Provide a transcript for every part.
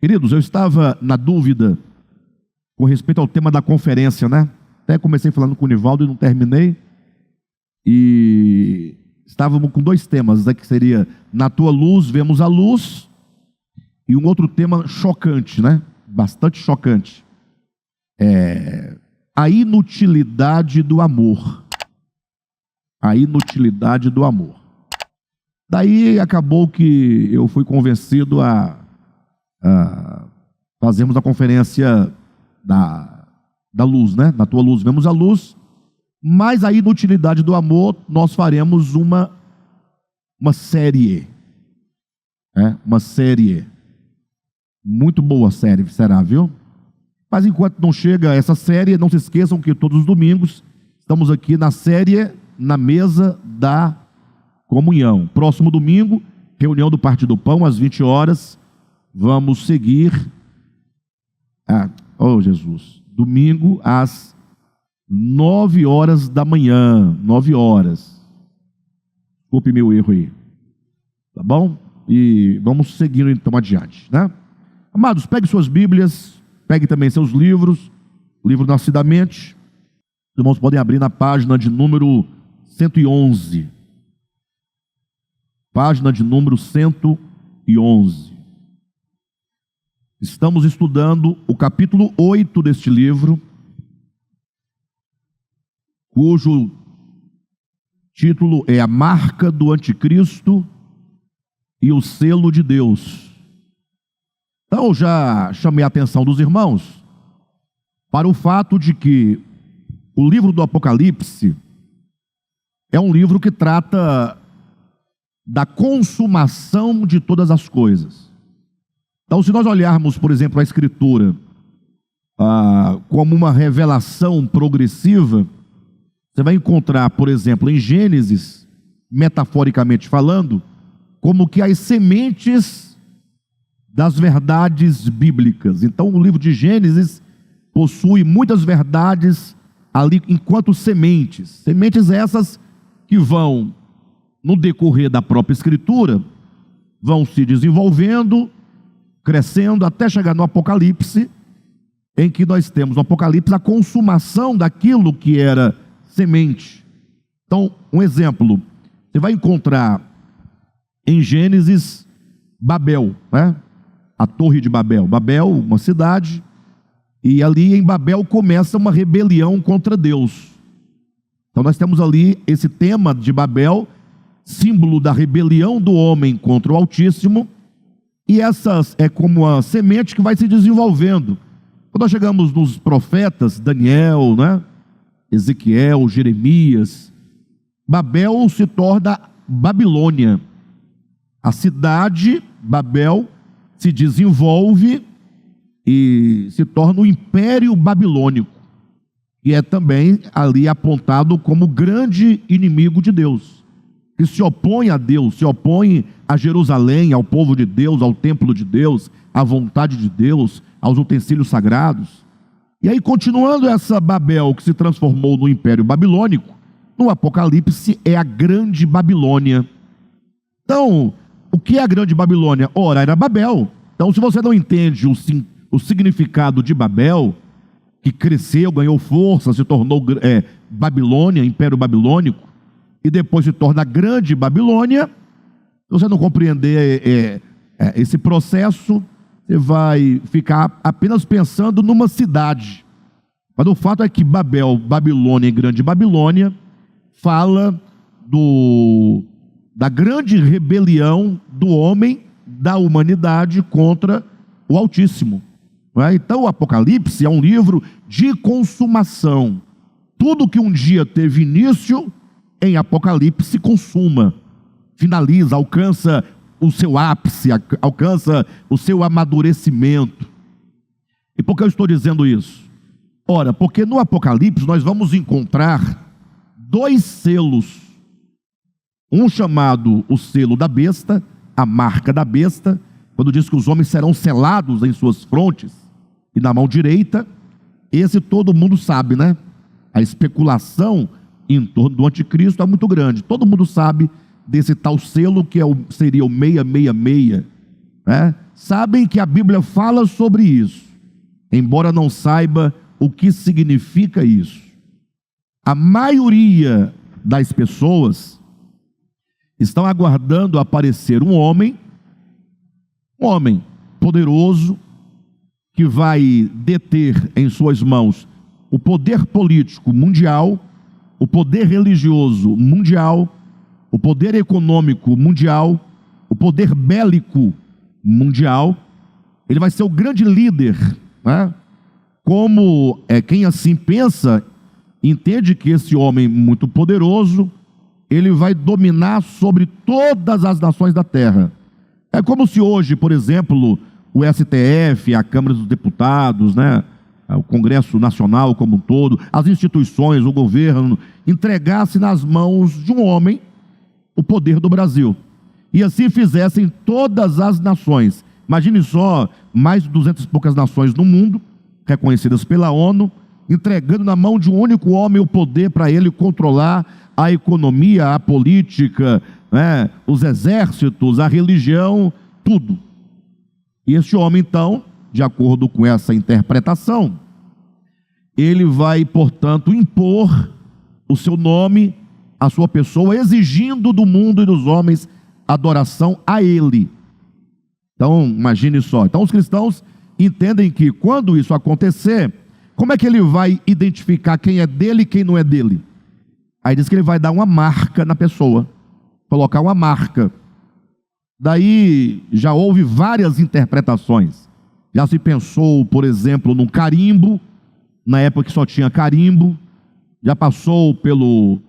Queridos, eu estava na dúvida com respeito ao tema da conferência, né? Até comecei falando com o Nivaldo e não terminei. E estávamos com dois temas, né, que seria Na Tua Luz, Vemos a Luz, e um outro tema chocante, né? Bastante chocante. A inutilidade do amor. A inutilidade do amor. Daí acabou que eu fui convencido a fazermos a conferência da luz, né? Na Tua Luz, Vemos a Luz. Mas a inutilidade do amor, nós faremos uma série. Uma série. Muito boa série, será, viu? Mas enquanto não chega essa série, não se esqueçam que todos os domingos estamos aqui na série Na Mesa da Comunhão. Próximo domingo, reunião do Partido do Pão, às 20 horas. Vamos seguir. Jesus. Domingo, às 9 horas da manhã. 9 horas. Desculpe meu erro aí. Tá bom? E vamos seguindo então adiante, né? Amados, pegue suas Bíblias, pegue também seus livros, o livro Nascidamente. Os irmãos podem abrir na página de número 111. Página de número 111. Estamos estudando o capítulo 8 deste livro, cujo título é A Marca do Anticristo e o Selo de Deus. Então, já chamei a atenção dos irmãos para o fato de que o livro do Apocalipse é um livro que trata da consumação de todas as coisas. Então, se nós olharmos, por exemplo, a Escritura como uma revelação progressiva, você vai encontrar, por exemplo, em Gênesis, metaforicamente falando, como que as sementes das verdades bíblicas. Então, o livro de Gênesis possui muitas verdades ali enquanto sementes. Sementes essas que vão, no decorrer da própria Escritura, vão se desenvolvendo, crescendo, até chegar no Apocalipse, em que nós temos no Apocalipse a consumação daquilo que era semente. Então, um exemplo, você vai encontrar em Gênesis Babel, né? A Torre de Babel. Babel, uma cidade, e ali em Babel começa uma rebelião contra Deus. Então nós temos ali esse tema de Babel, símbolo da rebelião do homem contra o Altíssimo, e essas é como a semente que vai se desenvolvendo. Quando nós chegamos nos profetas, Daniel, né? Ezequiel, Jeremias, Babel se torna Babilônia. A cidade, Babel, se desenvolve e se torna o Império Babilônico, que é também ali apontado como grande inimigo de Deus, que se opõe a Deus, se opõe a Jerusalém, ao povo de Deus, ao templo de Deus, à vontade de Deus, aos utensílios sagrados. E aí, continuando essa Babel que se transformou no Império Babilônico, no Apocalipse é a Grande Babilônia. Então, o que é a Grande Babilônia? Ora, era Babel. Então, se você não entende o significado de Babel, que cresceu, ganhou força, se tornou Babilônia, Império Babilônico, e depois se torna a Grande Babilônia, se você não compreender esse processo, você vai ficar apenas pensando numa cidade. Mas o fato é que Babel, Babilônia e Grande Babilônia, fala da grande rebelião do homem, da humanidade contra o Altíssimo. Não é? Então o Apocalipse é um livro de consumação. Tudo que um dia teve início, em Apocalipse consuma, finaliza, alcança o seu ápice, alcança o seu amadurecimento. E por que eu estou dizendo isso? Ora, porque no Apocalipse nós vamos encontrar dois selos. Um chamado o selo da besta, a marca da besta, quando diz que os homens serão selados em suas frontes e na mão direita. Esse todo mundo sabe, né? A especulação em torno do anticristo é muito grande. Todo mundo sabe desse tal selo que seria o 666, né, sabem que a Bíblia fala sobre isso, embora não saiba o que significa isso. A maioria das pessoas estão aguardando aparecer um homem poderoso, que vai deter em suas mãos o poder político mundial, o poder religioso mundial, o poder econômico mundial, o poder bélico mundial. Ele vai ser o grande líder, né? Como quem assim pensa, entende que esse homem muito poderoso, ele vai dominar sobre todas as nações da terra. É como se hoje, por exemplo, o STF, a Câmara dos Deputados, né, o Congresso Nacional como um todo, as instituições, o governo, entregasse nas mãos de um homem o poder do Brasil. E assim fizessem todas as nações. Imagine só, mais de 200 e poucas nações no mundo, reconhecidas pela ONU, entregando na mão de um único homem o poder para ele controlar a economia, a política, né, os exércitos, a religião, tudo. E este homem, então, de acordo com essa interpretação, ele vai, portanto, impor o seu nome, a sua pessoa, exigindo do mundo e dos homens adoração a ele. Então, imagine só. Então, os cristãos entendem que, quando isso acontecer, como é que ele vai identificar quem é dele e quem não é dele? Aí diz que ele vai dar uma marca na pessoa, colocar uma marca. Daí já houve várias interpretações. Já se pensou, por exemplo, num carimbo, na época que só tinha carimbo. Já passou pelo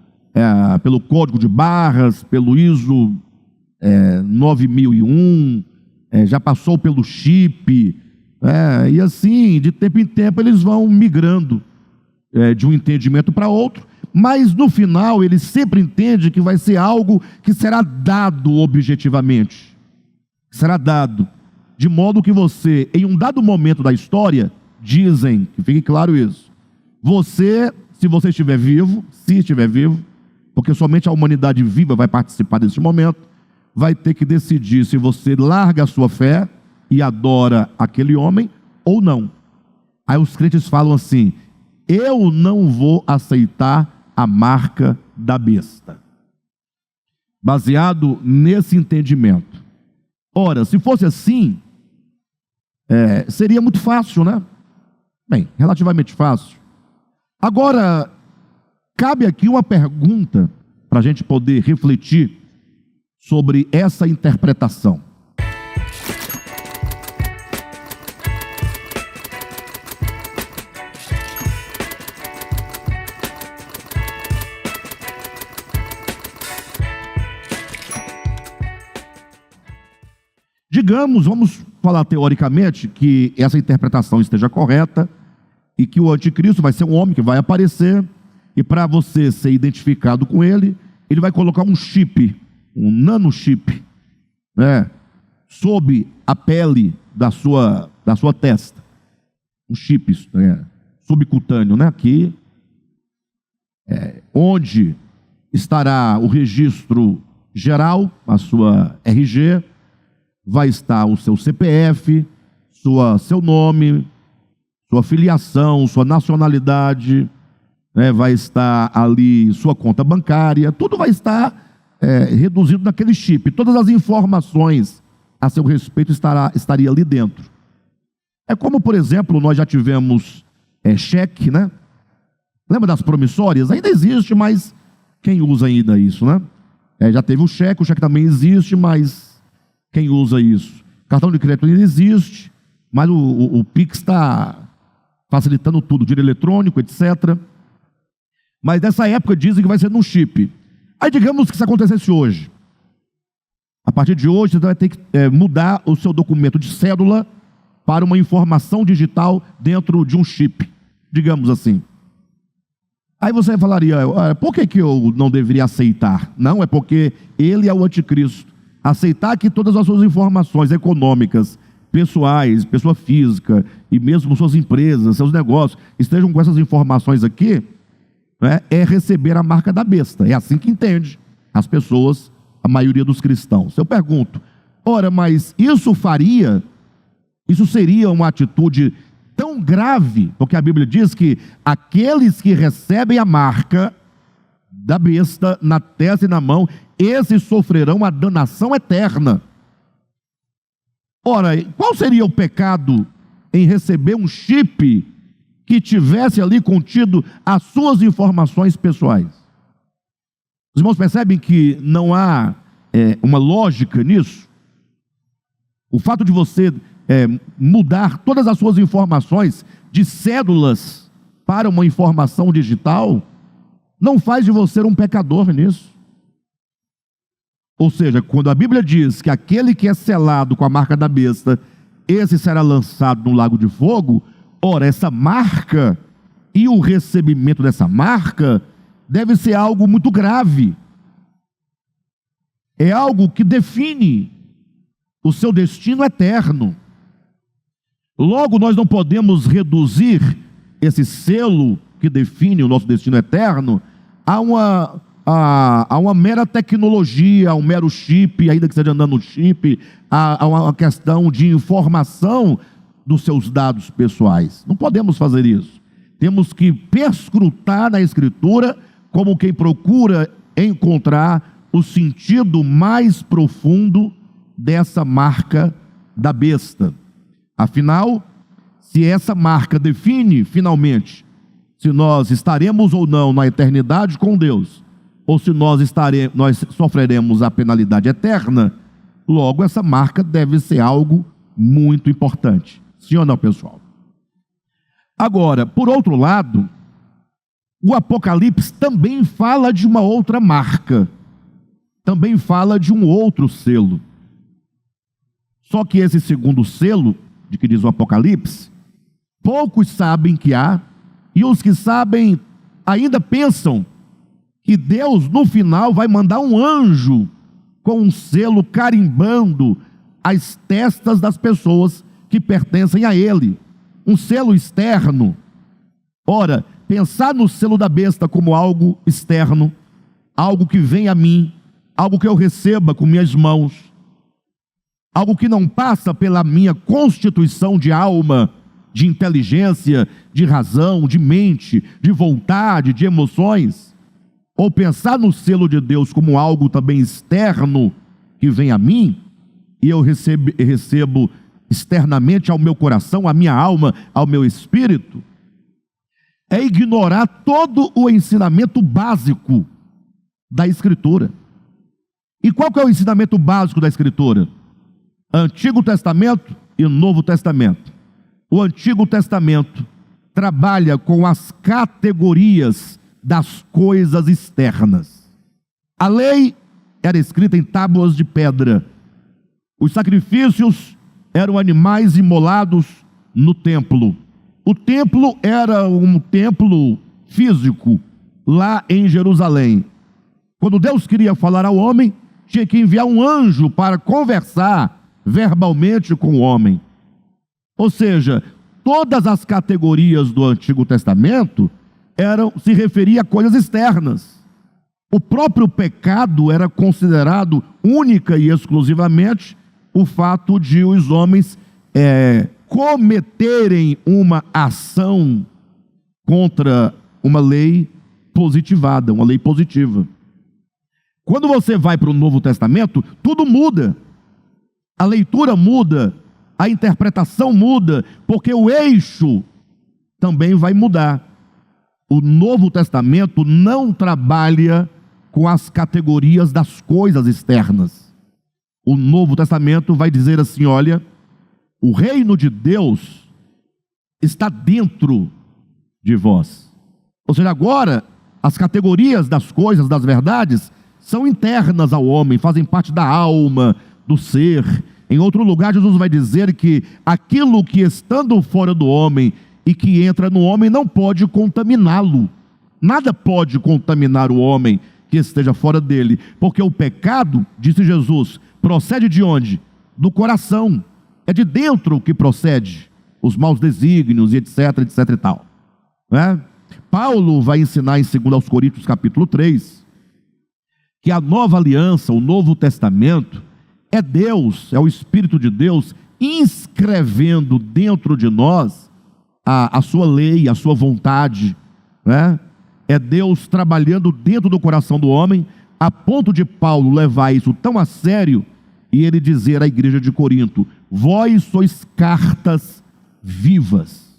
código de barras, pelo ISO 9001, já passou pelo chip, e assim, de tempo em tempo, eles vão migrando de um entendimento para outro, mas no final ele sempre entende que vai ser algo que será dado objetivamente, será dado, de modo que você, em um dado momento da história, dizem, que fique claro isso, você, se você estiver vivo, porque somente a humanidade viva vai participar desse momento, vai ter que decidir se você larga a sua fé e adora aquele homem ou não. Aí os crentes falam assim: eu não vou aceitar a marca da besta. Baseado nesse entendimento. Ora, se fosse assim, seria muito fácil, né? Bem, relativamente fácil. Agora, cabe aqui uma pergunta para a gente poder refletir sobre essa interpretação. Digamos, vamos falar teoricamente, que essa interpretação esteja correta e que o anticristo vai ser um homem que vai aparecer e, para você ser identificado com ele, ele vai colocar um chip, um nanochip, né, sob a pele da sua testa. Um chip subcutâneo, né, aqui, onde estará o registro geral, a sua RG, vai estar o seu CPF, seu nome, sua filiação, sua nacionalidade, vai estar ali sua conta bancária, tudo vai estar reduzido naquele chip. Todas as informações a seu respeito estaria ali dentro. É como, por exemplo, nós já tivemos cheque, né? Lembra das promissórias? Ainda existe, mas quem usa ainda isso, né? Já teve o cheque também existe, mas quem usa isso? Cartão de crédito ainda existe, mas o Pix está facilitando tudo, dinheiro eletrônico, etc. Mas nessa época dizem que vai ser num chip. Aí digamos que isso acontecesse hoje. A partir de hoje você vai ter que mudar o seu documento de cédula para uma informação digital dentro de um chip, digamos assim. Aí você falaria, por que eu não deveria aceitar? Não, é porque ele é o anticristo. Aceitar que todas as suas informações econômicas, pessoais, pessoa física, e mesmo suas empresas, seus negócios, estejam com essas informações aqui, é receber a marca da besta. É assim que entende as pessoas, a maioria dos cristãos. Eu pergunto, Ora, mas isso seria uma atitude tão grave, porque a Bíblia diz que aqueles que recebem a marca da besta na testa e na mão, esses sofrerão a danação eterna. Ora, qual seria o pecado em receber um chip que tivesse ali contido as suas informações pessoais? Os irmãos percebem que não há uma lógica nisso? O fato de você mudar todas as suas informações de cédulas para uma informação digital não faz de você um pecador nisso. Ou seja, quando a Bíblia diz que aquele que é selado com a marca da besta, esse será lançado no lago de fogo, ora, essa marca e o recebimento dessa marca deve ser algo muito grave. É algo que define o seu destino eterno. Logo, nós não podemos reduzir esse selo que define o nosso destino eterno a uma mera tecnologia, a um mero chip, ainda que seja andando no chip, a uma questão de informação dos seus dados pessoais. Não podemos fazer isso. Temos que perscrutar na Escritura como quem procura encontrar o sentido mais profundo dessa marca da besta. Afinal, se essa marca define, finalmente, se nós estaremos ou não na eternidade com Deus, ou se nós sofreremos a penalidade eterna, logo essa marca deve ser algo muito importante. Sim ou não, pessoal? Agora, por outro lado, o Apocalipse também fala de uma outra marca, também fala de um outro selo. Só que esse segundo selo, de que diz o Apocalipse, poucos sabem que há, e os que sabem ainda pensam que Deus no final vai mandar um anjo com um selo carimbando as testas das pessoas que pertencem a ele, um selo externo. Ora, pensar no selo da besta como algo externo, algo que vem a mim, algo que eu receba com minhas mãos, algo que não passa pela minha constituição de alma, de inteligência, de razão, de mente, de vontade, de emoções, ou pensar no selo de Deus como algo também externo que vem a mim, e eu recebo externamente ao meu coração, à minha alma, ao meu espírito, é ignorar todo o ensinamento básico da Escritura. E qual que é o ensinamento básico da Escritura? Antigo Testamento e Novo Testamento. O Antigo Testamento trabalha com as categorias das coisas externas. A lei era escrita em tábuas de pedra. Os sacrifícios eram animais imolados no templo. O templo era um templo físico, lá em Jerusalém. Quando Deus queria falar ao homem, tinha que enviar um anjo para conversar verbalmente com o homem. Ou seja, todas as categorias do Antigo Testamento se referiam a coisas externas. O próprio pecado era considerado única e exclusivamente o fato de os homens cometerem uma ação contra uma lei positivada, uma lei positiva. Quando você vai para o Novo Testamento, tudo muda. A leitura muda, a interpretação muda, porque o eixo também vai mudar. O Novo Testamento não trabalha com as categorias das coisas externas. O Novo Testamento vai dizer assim, olha, o reino de Deus está dentro de vós. Ou seja, agora as categorias das coisas, das verdades, são internas ao homem, fazem parte da alma, do ser. Em outro lugar, Jesus vai dizer que aquilo que estando fora do homem e que entra no homem não pode contaminá-lo. Nada pode contaminar o homem que esteja fora dele, porque o pecado, disse Jesus, procede de onde? Do coração. É de dentro que procede os maus desígnios e etc, etc e tal. Paulo vai ensinar em 2 Coríntios capítulo 3, que a nova aliança, o Novo Testamento, É Deus, é o Espírito de Deus inscrevendo dentro de nós a sua lei, a sua vontade, né? É Deus trabalhando dentro do coração do homem, a ponto de Paulo levar isso tão a sério e ele dizer à igreja de Corinto: vós sois cartas vivas,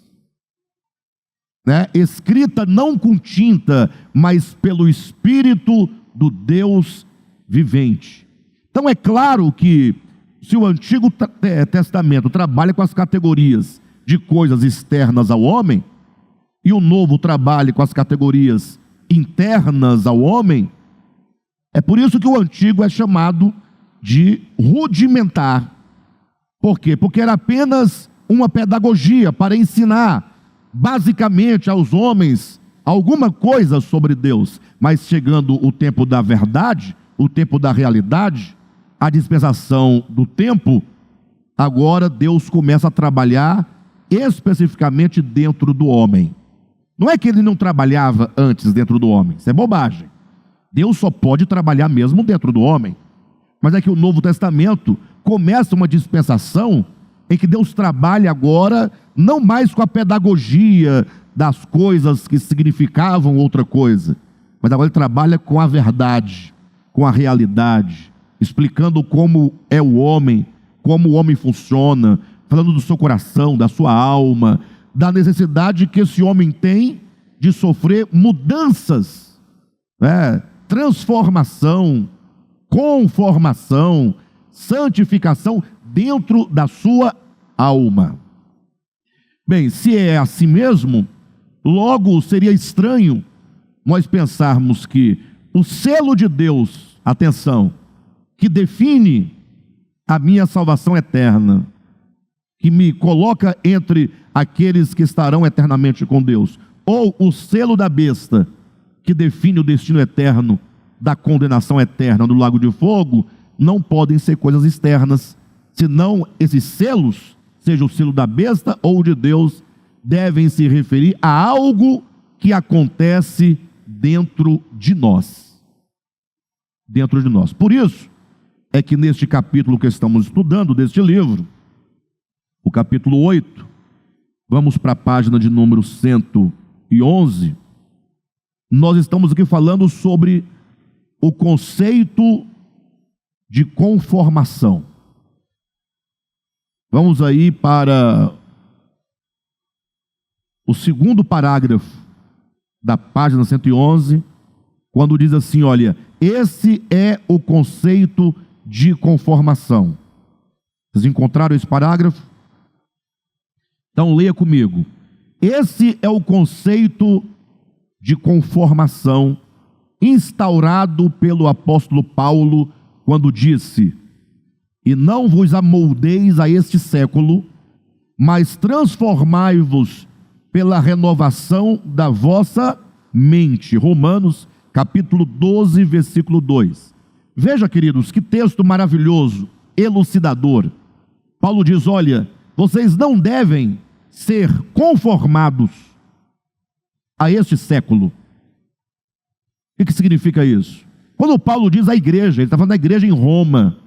né? Escrita não com tinta, mas pelo Espírito do Deus vivente. Então é claro que se o Antigo Testamento trabalha com as categorias de coisas externas ao homem, e o Novo trabalha com as categorias internas ao homem, é por isso que o Antigo é chamado de rudimentar. Por quê? Porque era apenas uma pedagogia para ensinar basicamente aos homens alguma coisa sobre Deus. Mas chegando o tempo da verdade, o tempo da realidade, a dispensação do tempo, agora Deus começa a trabalhar especificamente dentro do homem. Não é que ele não trabalhava antes dentro do homem, isso é bobagem. Deus só pode trabalhar mesmo dentro do homem. Mas é que o Novo Testamento começa uma dispensação em que Deus trabalha agora não mais com a pedagogia das coisas que significavam outra coisa, mas agora ele trabalha com a verdade, com a realidade, explicando como é o homem, como o homem funciona, falando do seu coração, da sua alma, da necessidade que esse homem tem de sofrer mudanças, né? Transformação, conformação, santificação dentro da sua alma. Bem, se é assim mesmo, logo seria estranho nós pensarmos que o selo de Deus, atenção, que define a minha salvação eterna, que me coloca entre aqueles que estarão eternamente com Deus, ou o selo da besta, que define o destino eterno da condenação eterna do lago de fogo, não podem ser coisas externas, senão esses selos, seja o selo da besta ou o de Deus, devem se referir a algo que acontece dentro de nós. Dentro de nós. Por isso, é que neste capítulo que estamos estudando, deste livro, o capítulo 8, vamos para a página de número 111, nós estamos aqui falando sobre o conceito de conformação. Vamos aí para o segundo parágrafo da página 111, quando diz assim, olha, esse é o conceito de conformação. Vocês encontraram esse parágrafo? Então leia comigo. Esse é o conceito de conformação instaurado pelo apóstolo Paulo quando disse: e não vos amoldeis a este século, mas transformai-vos pela renovação da vossa mente. Romanos capítulo 12, versículo 2. Veja, queridos, que texto maravilhoso, elucidador. Paulo diz, olha, vocês não devem ser conformados a este século. O que significa isso? Quando Paulo diz a igreja, ele está falando da igreja em Roma.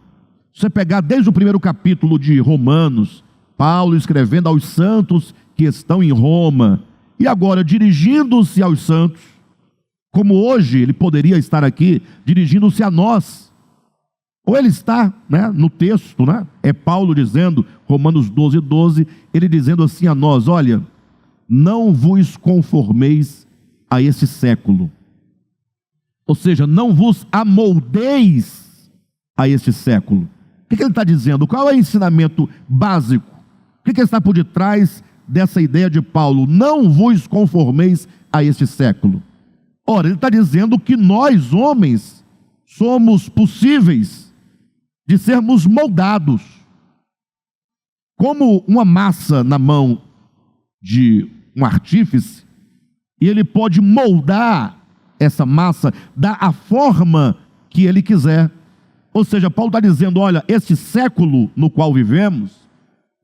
Se você pegar desde o primeiro capítulo de Romanos, Paulo escrevendo aos santos que estão em Roma, e agora dirigindo-se aos santos, como hoje ele poderia estar aqui dirigindo-se a nós, ou ele está, né, no texto, né, é Paulo dizendo, Romanos 12, 12, ele dizendo assim a nós, olha, não vos conformeis a esse século, ou seja, não vos amoldeis a este século. O que ele está dizendo? Qual é o ensinamento básico? O que está por detrás dessa ideia de Paulo? Não vos conformeis a este século. Ora, ele está dizendo que nós, homens, somos possíveis de sermos moldados. Como uma massa na mão de um artífice, e ele pode moldar essa massa, dar a forma que ele quiser. Ou seja, Paulo está dizendo, olha, este século no qual vivemos,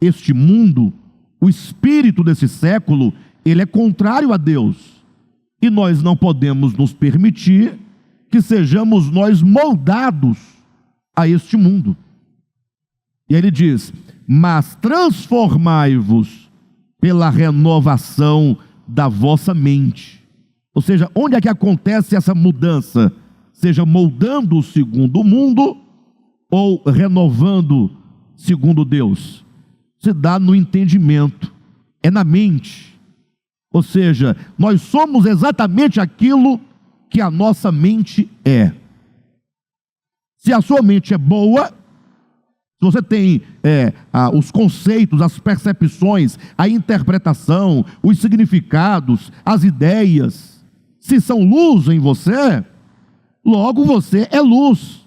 este mundo, o espírito desse século, ele é contrário a Deus. E nós não podemos nos permitir que sejamos nós moldados a este mundo. E aí ele diz: mas transformai-vos pela renovação da vossa mente. Ou seja, onde é que acontece essa mudança? Seja moldando segundo o mundo ou renovando segundo Deus. Se dá no entendimento, é na mente. Ou seja, nós somos exatamente aquilo que a nossa mente é. Se a sua mente é boa, se você tem os conceitos, as percepções, a interpretação, os significados, as ideias, se são luz em você, logo você é luz.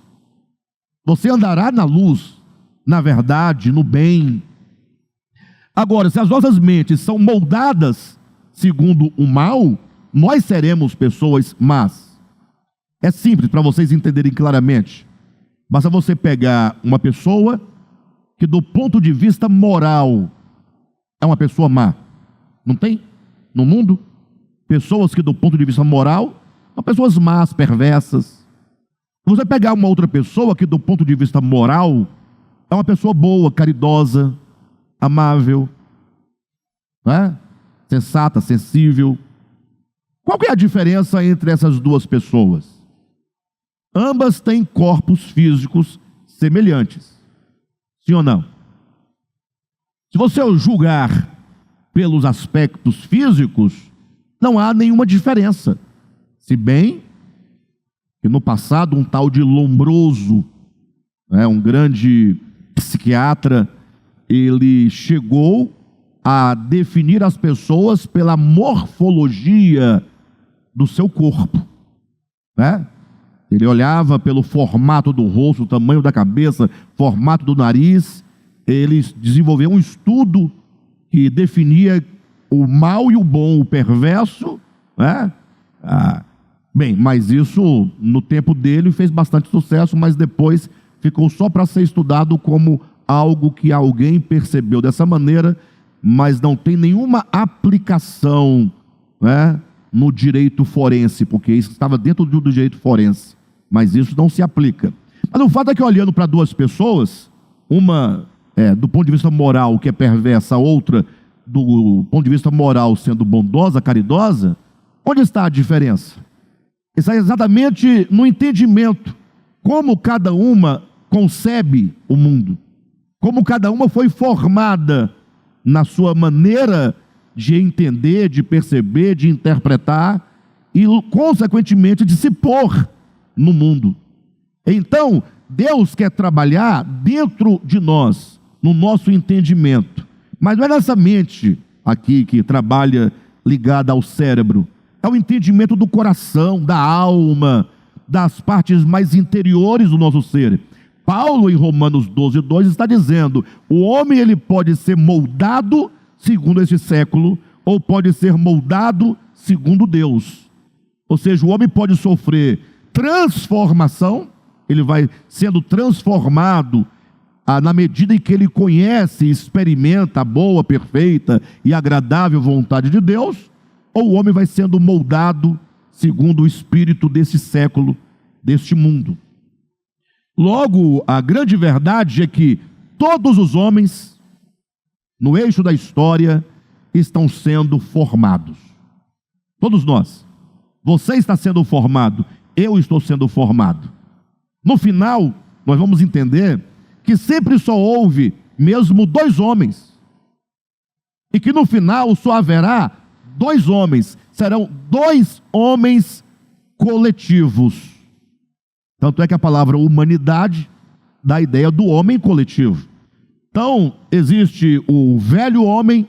Você andará na luz, na verdade, no bem. Agora, se as nossas mentes são moldadas segundo o mal, nós seremos pessoas más. É simples para vocês entenderem claramente. Basta você pegar uma pessoa que do ponto de vista moral é uma pessoa má. Não tem? No mundo? Pessoas que do ponto de vista moral são pessoas más, perversas. Você pegar uma outra pessoa que do ponto de vista moral é uma pessoa boa, caridosa, amável, né? Sensata, sensível. Qual que é a diferença entre essas duas pessoas? Ambas têm corpos físicos semelhantes. Sim ou não? Se você julgar pelos aspectos físicos, não há nenhuma diferença. Se bem que no passado um tal de Lombroso, um grande psiquiatra, ele chegou a definir as pessoas pela morfologia do seu corpo, né? Ele olhava pelo formato do rosto, o tamanho da cabeça, formato do nariz. Ele desenvolveu um estudo que definia o mal e o bom, o perverso, né? Bem, mas isso no tempo dele fez bastante sucesso, mas depois ficou só para ser estudado como algo que alguém percebeu dessa maneira, mas não tem nenhuma aplicação, né, no direito forense, porque isso estava dentro do direito forense, mas isso não se aplica. Mas o fato é que, olhando para duas pessoas, uma do ponto de vista moral, que é perversa, a outra do ponto de vista moral, sendo bondosa, caridosa, onde está a diferença? Está exatamente no entendimento, como cada uma concebe o mundo, como cada uma foi formada na sua maneira de entender, de perceber, de interpretar e, consequentemente, de se pôr no mundo. Então, Deus quer trabalhar dentro de nós, no nosso entendimento. Mas não é nessa mente aqui que trabalha ligada ao cérebro. É o entendimento do coração, da alma, das partes mais interiores do nosso ser. Paulo, em Romanos 12:2, está dizendo: o homem ele pode ser moldado segundo esse século, ou pode ser moldado segundo Deus. Ou seja, o homem pode sofrer transformação, ele vai sendo transformado na medida em que ele conhece e experimenta a boa, perfeita e agradável vontade de Deus, ou o homem vai sendo moldado segundo o espírito desse século, deste mundo. Logo, a grande verdade é que todos os homens, no eixo da história, estão sendo formados. Todos nós. Você está sendo formado, eu estou sendo formado. No final, nós vamos entender que sempre só houve mesmo dois homens. E que no final só haverá dois homens. Serão dois homens coletivos. Tanto é que a palavra humanidade dá a ideia do homem coletivo. Então, existe o velho homem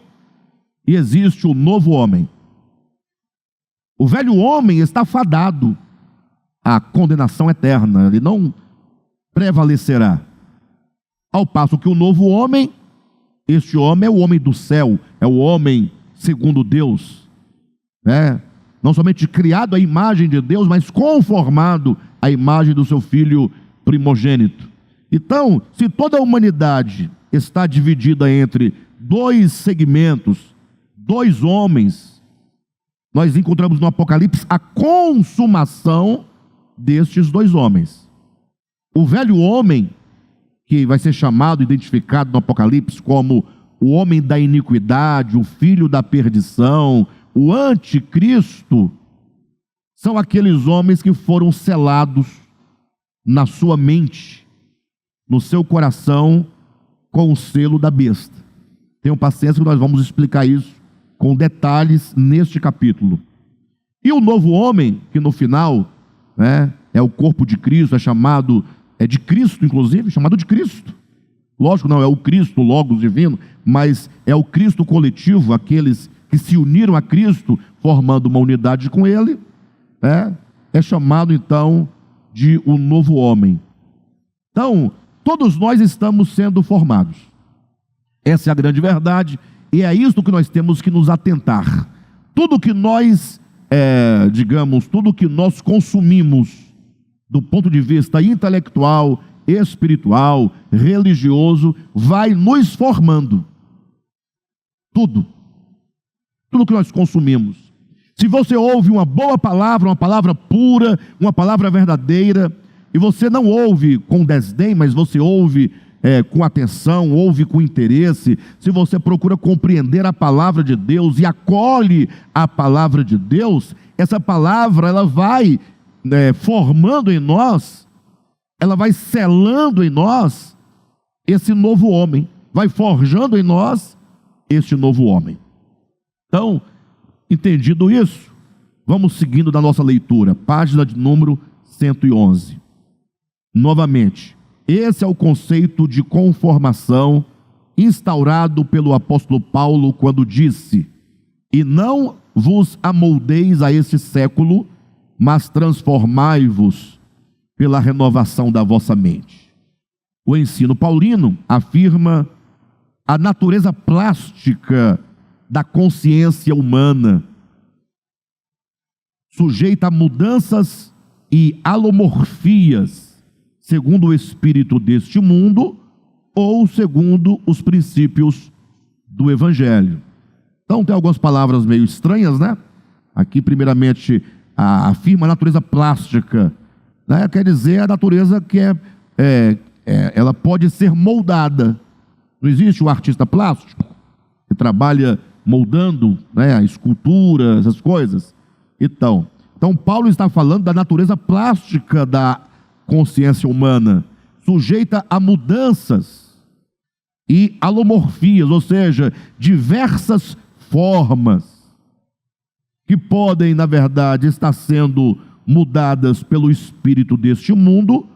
e existe o novo homem. O velho homem está fadado à condenação eterna, ele não prevalecerá. Ao passo que o novo homem, este homem é o homem do céu, é o homem segundo Deus, né? Não somente criado à imagem de Deus, mas conformado à imagem do seu Filho primogênito. Então, se toda a humanidade está dividida entre dois segmentos, dois homens, nós encontramos no Apocalipse a consumação destes dois homens. O velho homem que vai ser chamado, identificado no Apocalipse como o homem da iniquidade, o filho da perdição, o anticristo, são aqueles homens que foram selados na sua mente, no seu coração, com o selo da besta. Tenham paciência que nós vamos explicar isso com detalhes neste capítulo. E o novo homem, que no final, né, é o corpo de Cristo, é chamado, é de Cristo inclusive, chamado de Cristo. Lógico, não é o Cristo, o Logos divino, mas é o Cristo coletivo, aqueles que se uniram a Cristo, formando uma unidade com Ele, é chamado então de o novo homem. Então, todos nós estamos sendo formados. Essa é a grande verdade, e é isso que nós temos que nos atentar. Tudo que nós, tudo que nós consumimos, do ponto de vista intelectual, espiritual, religioso, vai nos formando. Tudo que nós consumimos. Se você ouve uma boa palavra, uma palavra pura, uma palavra verdadeira, e você não ouve com desdém, mas você ouve com atenção, ouve com interesse, se você procura compreender a palavra de Deus e acolhe a palavra de Deus, essa palavra ela vai formando em nós, ela vai selando em nós esse novo homem, vai forjando em nós este novo homem. Então, entendido isso, vamos seguindo da nossa leitura, página de número 111. Novamente, esse é o conceito de conformação instaurado pelo apóstolo Paulo quando disse: e não vos amoldeis a este século, mas transformai-vos pela renovação da vossa mente. O ensino paulino afirma a natureza plástica da consciência humana, sujeita a mudanças e alomorfias, segundo o espírito deste mundo ou segundo os princípios do Evangelho. Então tem algumas palavras meio estranhas, né? Aqui primeiramente afirma a natureza plástica, né? Quer dizer a natureza que ela pode ser moldada. Não existe o artista plástico que trabalha moldando, né, a escultura, essas coisas. Então Paulo está falando da natureza plástica da consciência humana, sujeita a mudanças e alomorfias, ou seja, diversas formas que podem, na verdade, estar sendo mudadas pelo espírito deste mundo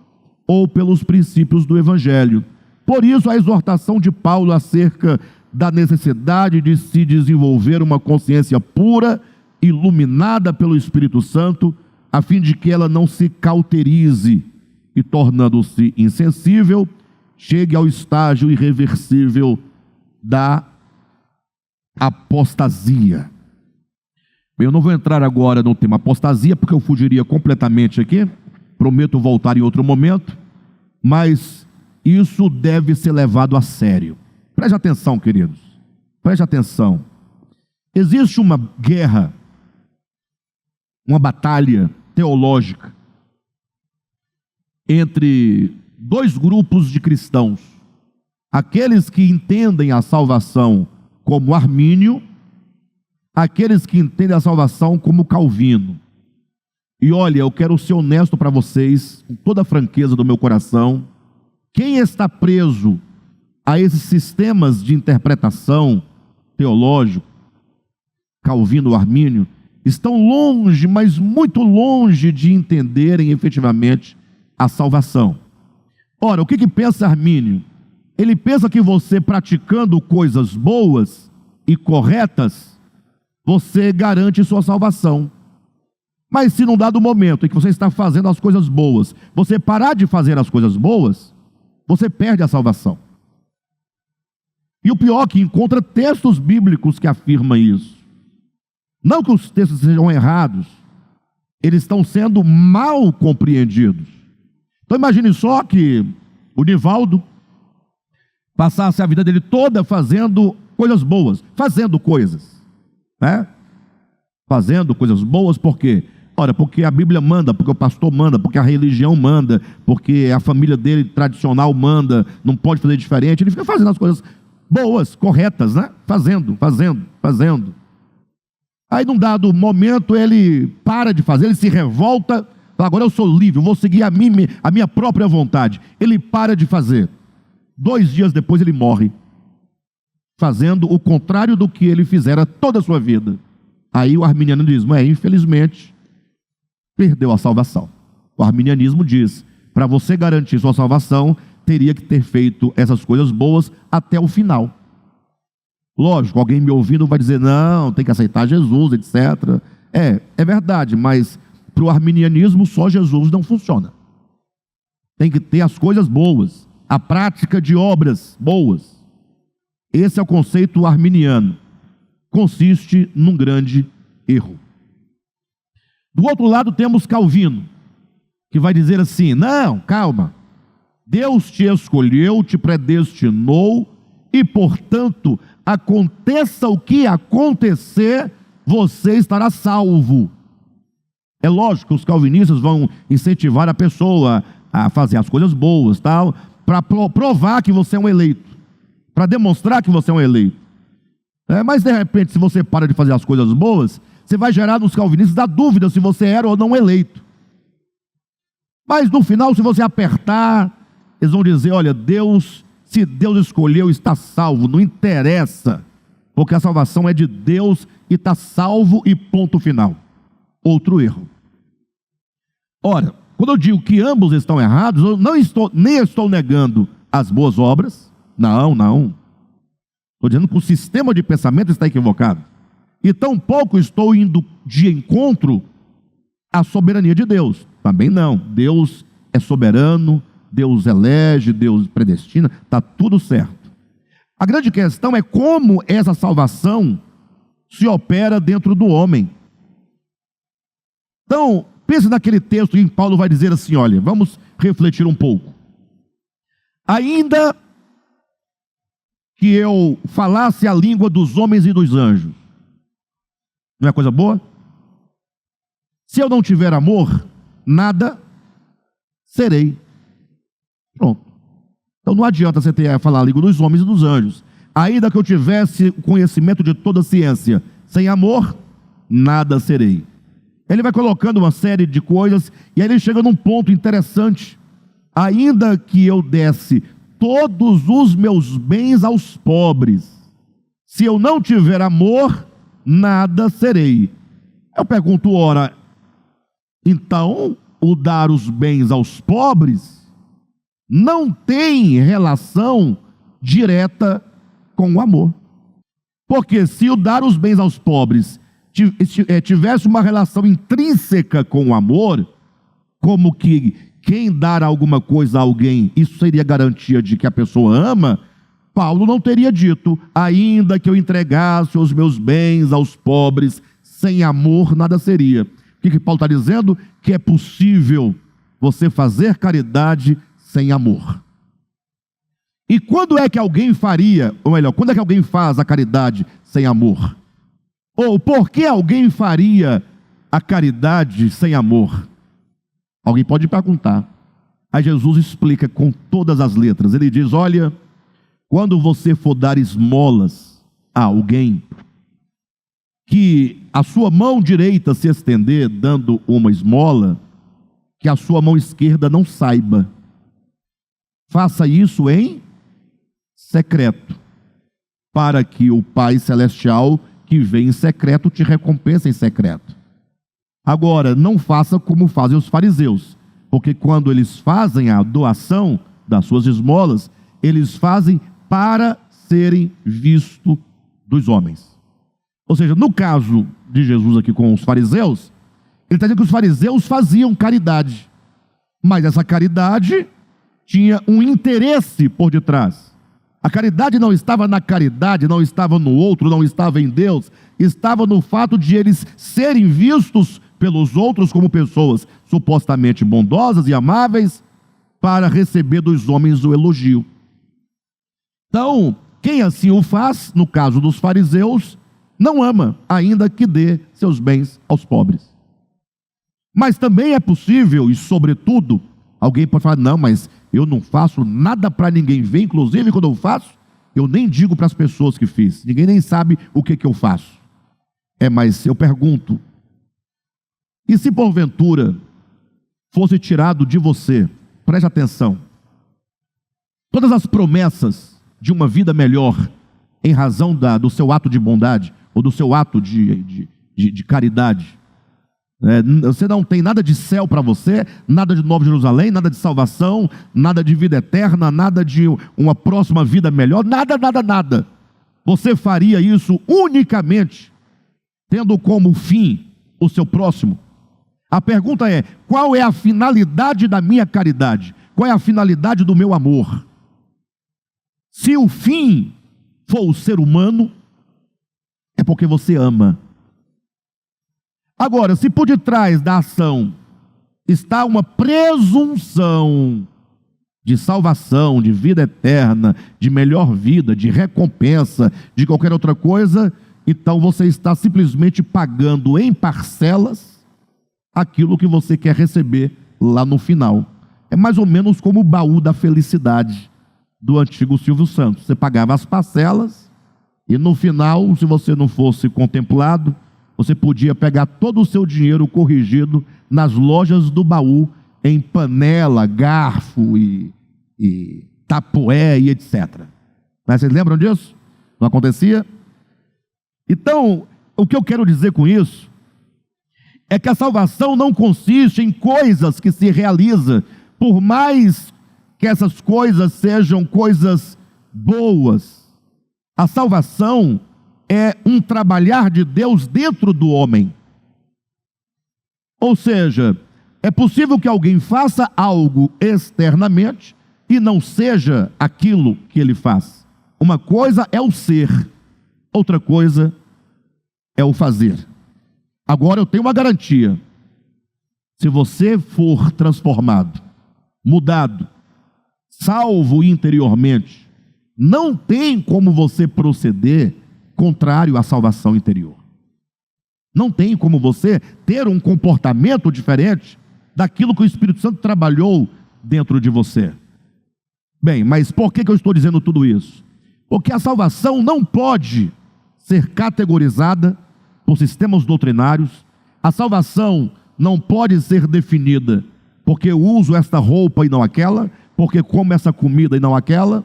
ou pelos princípios do Evangelho. Por isso, a exortação de Paulo acerca da necessidade de se desenvolver uma consciência pura, iluminada pelo Espírito Santo, a fim de que ela não se cauterize e, tornando-se insensível, chegue ao estágio irreversível da apostasia. Bem, eu não vou entrar agora no tema apostasia, porque eu fugiria completamente aqui, prometo voltar em outro momento, mas isso deve ser levado a sério. Preste atenção, queridos, preste atenção. Existe uma guerra, uma batalha teológica entre dois grupos de cristãos: aqueles que entendem a salvação como Armínio, aqueles que entendem a salvação como Calvino. E olha, eu quero ser honesto para vocês, com toda a franqueza do meu coração: quem está preso a esses sistemas de interpretação teológico, Calvino ou Armínio, estão longe, mas muito longe de entenderem efetivamente a salvação. Ora, o que pensa Armínio? Ele pensa que você, praticando coisas boas e corretas, você garante sua salvação. Mas se num dado momento em que você está fazendo as coisas boas, você parar de fazer as coisas boas, você perde a salvação. E o pior é que encontra textos bíblicos que afirmam isso. Não que os textos sejam errados, eles estão sendo mal compreendidos. Então imagine só que o Nivaldo passasse a vida dele toda fazendo coisas boas, fazendo coisas, né? Fazendo coisas boas, por quê? Ora, porque a Bíblia manda, porque o pastor manda, porque a religião manda, porque a família dele tradicional manda, não pode fazer diferente. Ele fica fazendo as coisas boas, corretas, né? Fazendo. Aí, num dado momento, ele para de fazer, ele se revolta, fala, agora eu sou livre, eu vou seguir a minha própria vontade. Ele para de fazer. 2 dias depois ele morre, fazendo o contrário do que ele fizera toda a sua vida. Aí o arminianismo infelizmente, perdeu a salvação. O arminianismo diz, para você garantir sua salvação, teria que ter feito essas coisas boas até o final. Lógico, alguém me ouvindo vai dizer, não, tem que aceitar Jesus, etc. É verdade, mas para o arminianismo só Jesus não funciona. Tem que ter as coisas boas, a prática de obras boas. Esse é o conceito arminiano. Consiste num grande erro. Do outro lado temos Calvino, que vai dizer assim, não, calma, Deus te escolheu, te predestinou, e portanto, aconteça o que acontecer, você estará salvo. É lógico que os calvinistas vão incentivar a pessoa a fazer as coisas boas, tal, para provar que você é um eleito, para demonstrar que você é um eleito. Mas de repente, se você para de fazer as coisas boas, você vai gerar nos calvinistas a dúvida se você era ou não eleito. Mas no final, se você apertar, eles vão dizer, olha, se Deus escolheu, está salvo, não interessa, porque a salvação é de Deus e está salvo e ponto final. Outro erro. Ora, quando eu digo que ambos estão errados, eu nem estou negando as boas obras, não. Estou dizendo que o sistema de pensamento está equivocado. E tampouco estou indo de encontro à soberania de Deus. Também não. Deus é soberano, Deus elege, Deus predestina, está tudo certo. A grande questão é como essa salvação se opera dentro do homem. Então, pense naquele texto em que Paulo vai dizer assim, olha, vamos refletir um pouco. Ainda que eu falasse a língua dos homens e dos anjos, não é coisa boa? Se eu não tiver amor, nada serei. Pronto. Então não adianta você falar a língua dos homens e dos anjos. Ainda que eu tivesse o conhecimento de toda a ciência, sem amor, nada serei. Ele vai colocando uma série de coisas, e aí ele chega num ponto interessante. Ainda que eu desse todos os meus bens aos pobres, se eu não tiver amor, nada serei. Eu pergunto, ora, então o dar os bens aos pobres não tem relação direta com o amor. Porque se o dar os bens aos pobres tivesse uma relação intrínseca com o amor, como que quem dar alguma coisa a alguém, isso seria garantia de que a pessoa ama, Paulo não teria dito, ainda que eu entregasse os meus bens aos pobres, sem amor nada seria. O que Paulo está dizendo? Que é possível você fazer caridade sem amor. E quando é que alguém faria, ou melhor, quando é que alguém faz a caridade sem amor? Ou por que alguém faria a caridade sem amor? Alguém pode perguntar. Aí Jesus explica com todas as letras. Ele diz, olha, quando você for dar esmolas a alguém, que a sua mão direita se estender dando uma esmola, que a sua mão esquerda não saiba. Faça isso em secreto, para que o Pai Celestial, que vem em secreto, te recompense em secreto. Agora, não faça como fazem os fariseus, porque quando eles fazem a doação das suas esmolas, eles fazem para serem vistos dos homens. Ou seja, no caso de Jesus aqui com os fariseus, ele está dizendo que os fariseus faziam caridade, mas essa caridade tinha um interesse por detrás. A caridade não estava na caridade, não estava no outro, não estava em Deus, estava no fato de eles serem vistos pelos outros como pessoas supostamente bondosas e amáveis, para receber dos homens o elogio. Então, quem assim o faz, no caso dos fariseus, não ama, ainda que dê seus bens aos pobres. Mas também é possível, e sobretudo, alguém pode falar, não, mas eu não faço nada para ninguém ver, inclusive quando eu faço, eu nem digo para as pessoas que fiz, ninguém nem sabe o que eu faço. Mas eu pergunto, e se porventura fosse tirado de você, preste atenção, todas as promessas de uma vida melhor, em razão do seu ato de bondade, ou do seu ato de caridade, você não tem nada de céu para você, nada de Nova Jerusalém, nada de salvação, nada de vida eterna, nada de uma próxima vida melhor, nada, nada, nada. Você faria isso unicamente tendo como fim o seu próximo? A pergunta é, qual é a finalidade da minha caridade? Qual é a finalidade do meu amor? Se o fim for o ser humano, é porque você ama. Agora, se por detrás da ação está uma presunção de salvação, de vida eterna, de melhor vida, de recompensa, de qualquer outra coisa, então você está simplesmente pagando em parcelas aquilo que você quer receber lá no final. É mais ou menos como o baú da felicidade do antigo Silvio Santos. Você pagava as parcelas e no final, se você não fosse contemplado, você podia pegar todo o seu dinheiro corrigido nas lojas do baú, em panela, garfo e tapoé e etc. Mas vocês lembram disso? Não acontecia? Então, o que eu quero dizer com isso é que a salvação não consiste em coisas que se realizam, por mais que essas coisas sejam coisas boas. A salvação é um trabalhar de Deus dentro do homem. Ou seja, é possível que alguém faça algo externamente e não seja aquilo que ele faz. Uma coisa é o ser, outra coisa é o fazer. Agora eu tenho uma garantia: se você for transformado, mudado, salvo interiormente, não tem como você proceder contrário à salvação interior. Não tem como você ter um comportamento diferente daquilo que o Espírito Santo trabalhou dentro de você. Bem, mas por que eu estou dizendo tudo isso? Porque a salvação não pode ser categorizada por sistemas doutrinários. A salvação não pode ser definida porque eu uso esta roupa e não aquela, porque como essa comida e não aquela.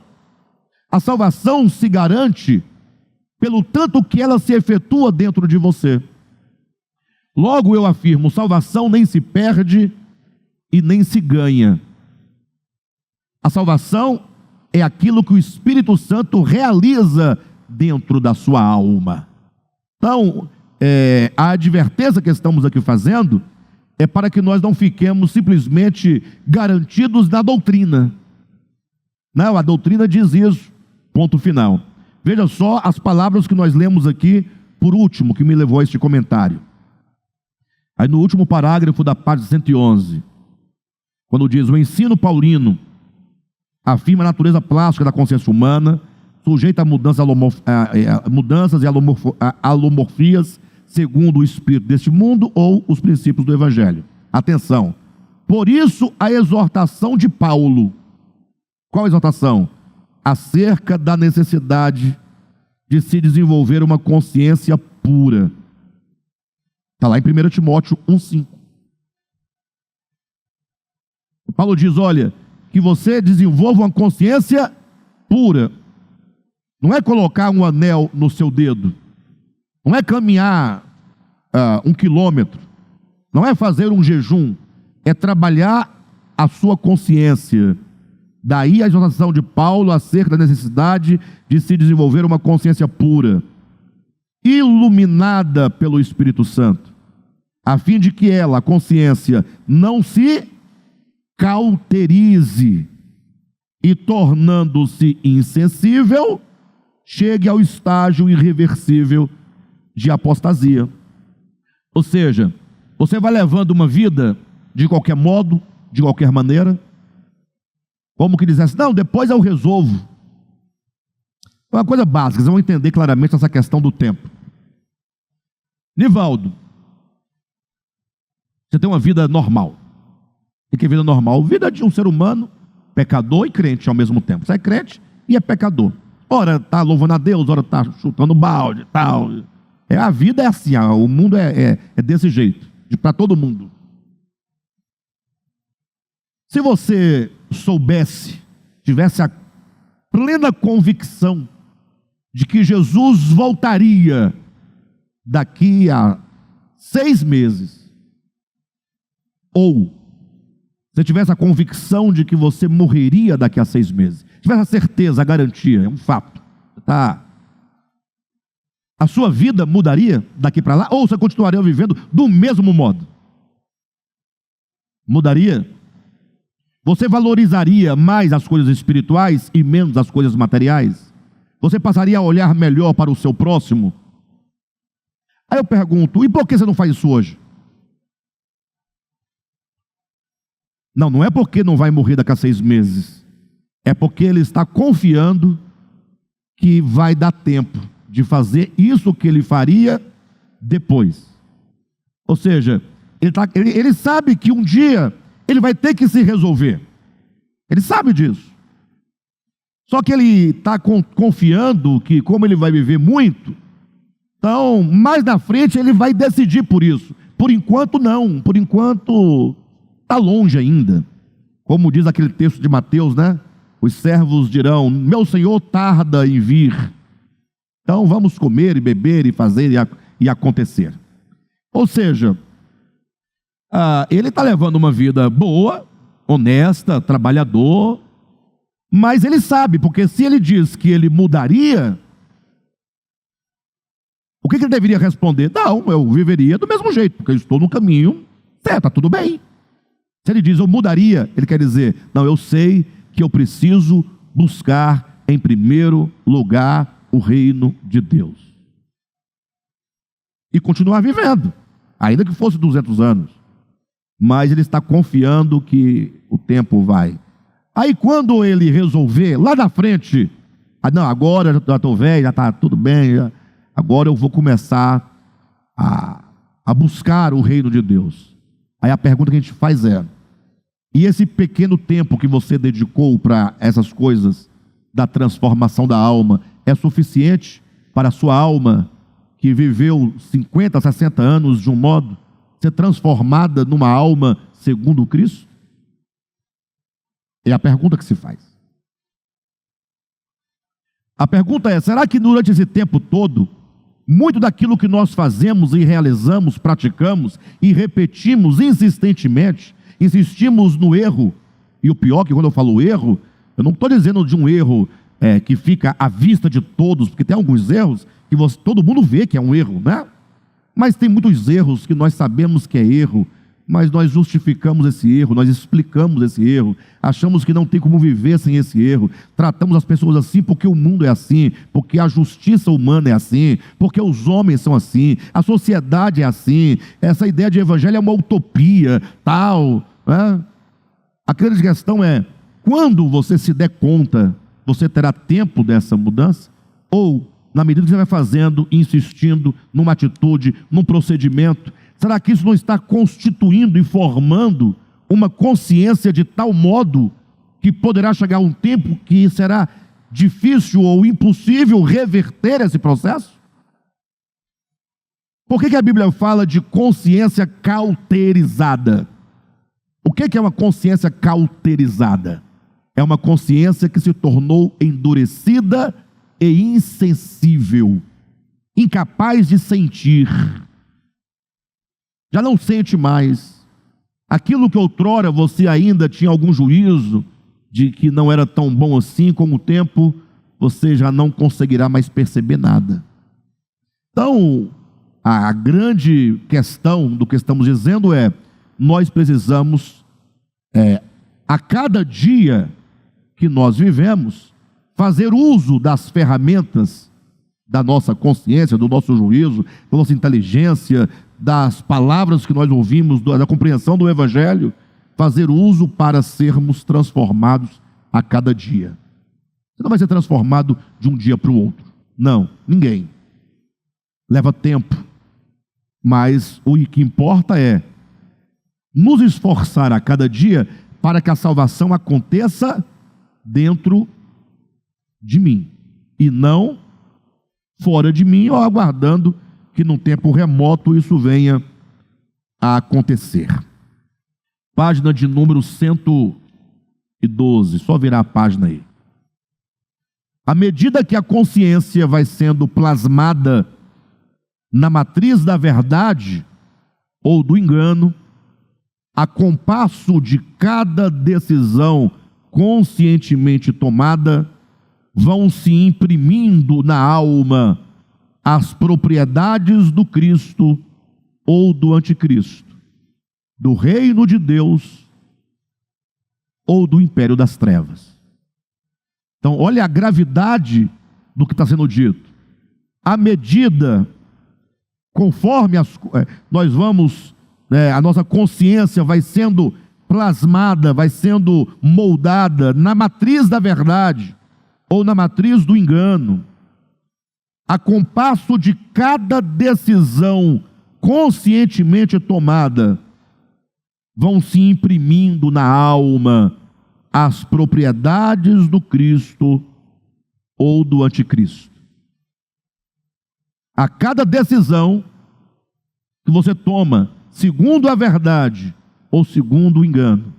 A salvação se garante pelo tanto que ela se efetua dentro de você. Logo eu afirmo, salvação nem se perde e nem se ganha. A salvação é aquilo que o Espírito Santo realiza dentro da sua alma. Então, a advertência que estamos aqui fazendo é para que nós não fiquemos simplesmente garantidos na doutrina. Não, a doutrina diz isso, ponto final. Veja só as palavras que nós lemos aqui, por último, que me levou a este comentário. Aí no último parágrafo da página 111, quando diz: o ensino paulino afirma a natureza plástica da consciência humana, sujeita a mudanças e alomorfias, segundo o espírito deste mundo ou os princípios do Evangelho. Atenção, por isso a exortação de Paulo. Qual a exortação? Acerca da necessidade de se desenvolver uma consciência pura. Está lá em 1 Timóteo 1,5. Paulo diz, olha, que você desenvolva uma consciência pura. Não é colocar um anel no seu dedo. Não é caminhar 1 quilômetro. Não é fazer um jejum. É trabalhar a sua consciência. Daí a exortação de Paulo acerca da necessidade de se desenvolver uma consciência pura, iluminada pelo Espírito Santo, a fim de que ela, a consciência, não se cauterize e, tornando-se insensível, chegue ao estágio irreversível de apostasia. Ou seja, você vai levando uma vida de qualquer modo, de qualquer maneira, como que dissesse, não, depois eu resolvo. É uma coisa básica, vocês vão entender claramente essa questão do tempo. Nivaldo, Você tem uma vida normal. E que é vida normal? Vida de um ser humano, pecador e crente ao mesmo tempo. Você é crente e é pecador. Ora está louvando a Deus, ora está chutando balde e tal. A vida é assim, o mundo é desse jeito, para todo mundo. Se você soubesse, tivesse a plena convicção de que Jesus voltaria daqui a 6 meses, ou você tivesse a convicção de que você morreria daqui a 6 meses, tivesse a certeza, a garantia, é um fato, a sua vida mudaria daqui para lá, ou você continuaria vivendo do mesmo modo? Mudaria? Você valorizaria mais as coisas espirituais e menos as coisas materiais? Você passaria a olhar melhor para o seu próximo? Aí eu pergunto, e por que você não faz isso hoje? Não é porque não vai morrer daqui a 6 meses. É porque ele está confiando que vai dar tempo de fazer isso que ele faria depois. Ou seja, ele sabe que um dia ele vai ter que se resolver. Ele sabe disso. Só que ele está confiando que, como ele vai viver muito, então, mais na frente ele vai decidir por isso. Por enquanto, não. Por enquanto, está longe ainda. Como diz aquele texto de Mateus, né? Os servos dirão, meu Senhor tarda em vir. Então, vamos comer e beber e fazer e acontecer. Ou seja, ele está levando uma vida boa, honesta, trabalhador, mas ele sabe, porque se ele diz que ele mudaria, o que ele deveria responder? Não, eu viveria do mesmo jeito, porque eu estou no caminho certo, está tudo bem. Se ele diz eu mudaria, ele quer dizer, não, eu sei que eu preciso buscar em primeiro lugar o reino de Deus. E continuar vivendo, ainda que fosse 200 anos. Mas ele está confiando que o tempo vai. Aí quando ele resolver, lá na frente, não, agora já estou velho, já está tudo bem, agora eu vou começar a buscar o reino de Deus. Aí a pergunta que a gente faz é, e esse pequeno tempo que você dedicou para essas coisas da transformação da alma, é suficiente para a sua alma, que viveu 50, 60 anos de um modo, ser transformada numa alma segundo Cristo? É a pergunta que se faz. A pergunta é, será que durante esse tempo todo, muito daquilo que nós fazemos e realizamos, praticamos e repetimos insistentemente, insistimos no erro, e o pior que quando eu falo erro, eu não estou dizendo de um erro que fica à vista de todos, porque tem alguns erros que todo mundo vê que é um erro, né? Mas tem muitos erros que nós sabemos que é erro, mas nós justificamos esse erro, nós explicamos esse erro, achamos que não tem como viver sem esse erro, tratamos as pessoas assim porque o mundo é assim, porque a justiça humana é assim, porque os homens são assim, a sociedade é assim, essa ideia de evangelho é uma utopia, tal, né? A grande questão é, quando você se der conta, você terá tempo dessa mudança? Ou, na medida que você vai fazendo, insistindo numa atitude, num procedimento, será que isso não está constituindo e formando uma consciência de tal modo que poderá chegar um tempo que será difícil ou impossível reverter esse processo? Por que a Bíblia fala de consciência cauterizada? O que é uma consciência cauterizada? É uma consciência que se tornou endurecida e insensível, incapaz de sentir. Já não sente mais. Aquilo que outrora você ainda tinha algum juízo de que não era tão bom assim, com o tempo você já não conseguirá mais perceber nada. Então, a grande questão do que estamos dizendo é, nós precisamos, a cada dia que nós vivemos, fazer uso das ferramentas da nossa consciência, do nosso juízo, da nossa inteligência, das palavras que nós ouvimos, da compreensão do Evangelho, fazer uso para sermos transformados a cada dia. Você não vai ser transformado de um dia para o outro. Não, ninguém. Leva tempo. Mas o que importa é nos esforçar a cada dia para que a salvação aconteça dentro de mim, e não fora de mim, ou aguardando que num tempo remoto isso venha a acontecer. Página de número 112, só virar a página aí. À medida que a consciência vai sendo plasmada na matriz da verdade ou do engano, a compasso de cada decisão conscientemente tomada, vão se imprimindo na alma as propriedades do Cristo ou do anticristo, do reino de Deus ou do império das trevas. Então, olha a gravidade do que está sendo dito. À medida, conforme nós vamos, a nossa consciência vai sendo plasmada, vai sendo moldada na matriz da verdade ou na matriz do engano, a compasso de cada decisão conscientemente tomada, vão se imprimindo na alma as propriedades do Cristo ou do anticristo. A cada decisão que você toma, segundo a verdade ou segundo o engano,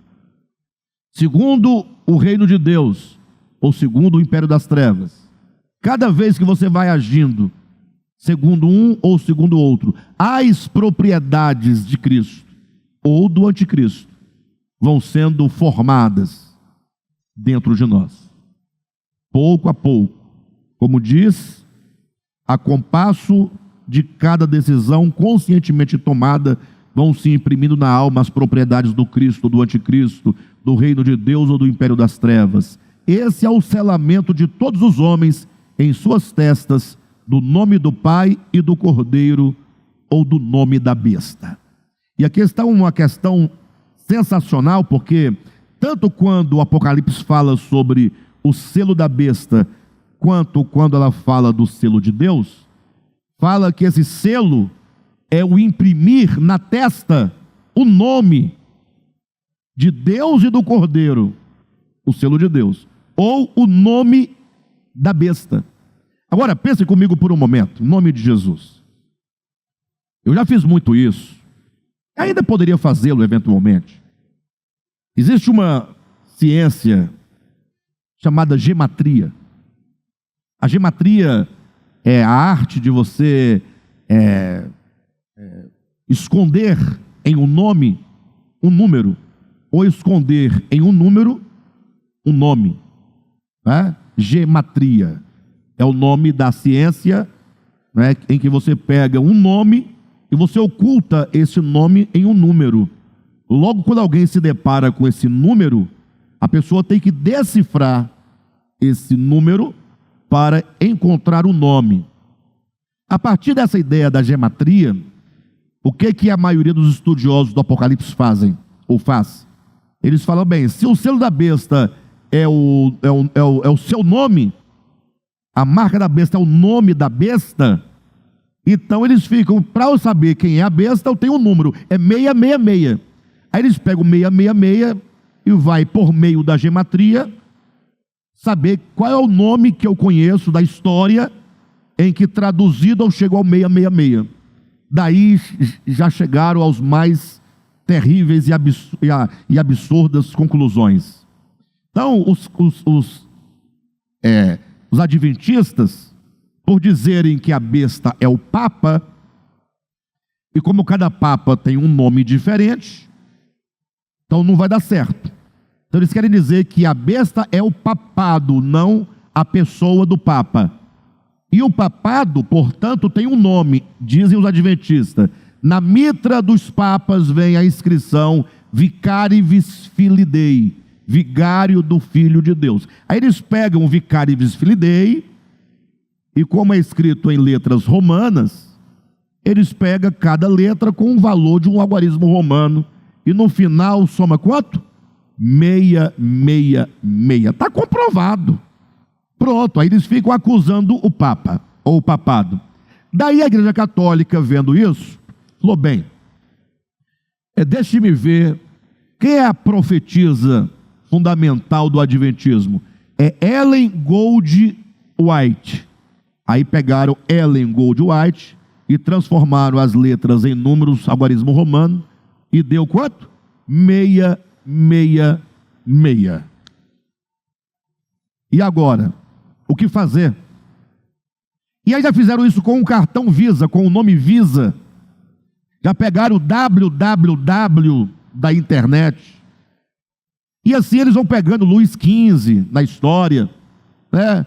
segundo o reino de Deus ou segundo o império das trevas, cada vez que você vai agindo segundo um ou segundo o outro, as propriedades de Cristo ou do anticristo vão sendo formadas dentro de nós, pouco a pouco, como diz, a compasso de cada decisão conscientemente tomada, vão se imprimindo na alma as propriedades do Cristo, do anticristo, do reino de Deus ou do império das trevas. Esse é o selamento de todos os homens em suas testas, do nome do Pai e do Cordeiro, ou do nome da besta. E aqui está uma questão sensacional, porque tanto quando o Apocalipse fala sobre o selo da besta, quanto quando ela fala do selo de Deus, fala que esse selo é o imprimir na testa o nome de Deus e do Cordeiro, o selo de Deus, ou o nome da besta. Agora pense comigo por um momento, em nome de Jesus. Eu já fiz muito isso, ainda poderia fazê-lo eventualmente. Existe uma ciência chamada gematria. A gematria é a arte de você esconder em um nome um número, ou esconder em um número um nome. Gematria é o nome da ciência, em que você pega um nome e você oculta esse nome em um número. Logo, quando alguém se depara com esse número, a pessoa tem que decifrar esse número para encontrar o nome. A partir dessa ideia da gematria, o que a maioria dos estudiosos do Apocalipse fazem, ou faz? Eles falam, bem, se o selo da besta é o seu nome, a marca da besta é o nome da besta, então eles ficam, para eu saber quem é a besta, eu tenho um número, é 666. Aí eles pegam 666 e vai, por meio da gematria, saber qual é o nome que eu conheço da história em que traduzido eu chego ao 666. Daí já chegaram aos mais terríveis e absurdas conclusões. Então, os adventistas, por dizerem que a besta é o Papa, e como cada Papa tem um nome diferente, então não vai dar certo. Então eles querem dizer que a besta é o papado, não a pessoa do Papa. E o papado, portanto, tem um nome, dizem os adventistas. Na mitra dos papas vem a inscrição Vicarivis Filii Dei, vigário do Filho de Deus. Aí eles pegam o Vicarivis Filii Dei, e como é escrito em letras romanas, eles pegam cada letra com um valor de um algarismo romano, e no final soma quanto? 666. Está comprovado. Pronto, aí eles ficam acusando o Papa, ou o papado. Daí a Igreja Católica, vendo isso, falou, bem, Deixe-me ver, quem é a profetisa fundamental do Adventismo? É Ellen Gold White. Aí pegaram Ellen Gold White e transformaram as letras em números, algarismo romano, e deu quanto? 666. E agora, o que fazer? E aí já fizeram isso com um cartão Visa, com o nome Visa. Já pegaram o www da internet. E assim eles vão pegando Luís XV na história, né?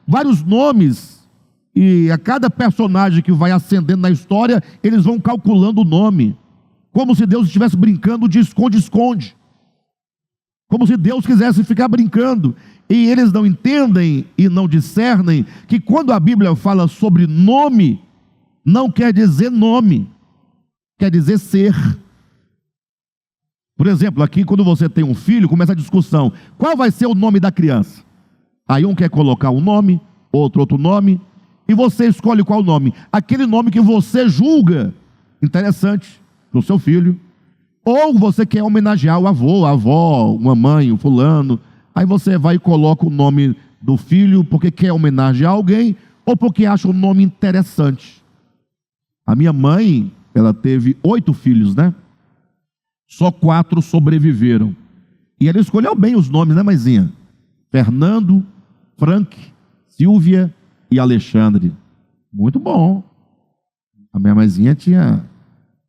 Vários nomes. E a cada personagem que vai ascendendo na história, eles vão calculando o nome. Como se Deus estivesse brincando de esconde-esconde. Como se Deus quisesse ficar brincando. E eles não entendem e não discernem que quando a Bíblia fala sobre nome, não quer dizer nome, quer dizer ser. Por exemplo, aqui quando você tem um filho, começa a discussão. Qual vai ser o nome da criança? Aí um quer colocar um nome, outro nome, e você escolhe qual nome. Aquele nome que você julga interessante para o seu filho. Ou você quer homenagear o avô, a avó, uma mãe, o fulano. Aí você vai e coloca o nome do filho porque quer homenagear alguém ou porque acha o nome interessante. A minha mãe, ela teve 8 filhos, né? Só 4 sobreviveram. E ela escolheu bem os nomes, né, mãezinha? Fernando, Frank, Silvia e Alexandre. Muito bom. A minha mãezinha tinha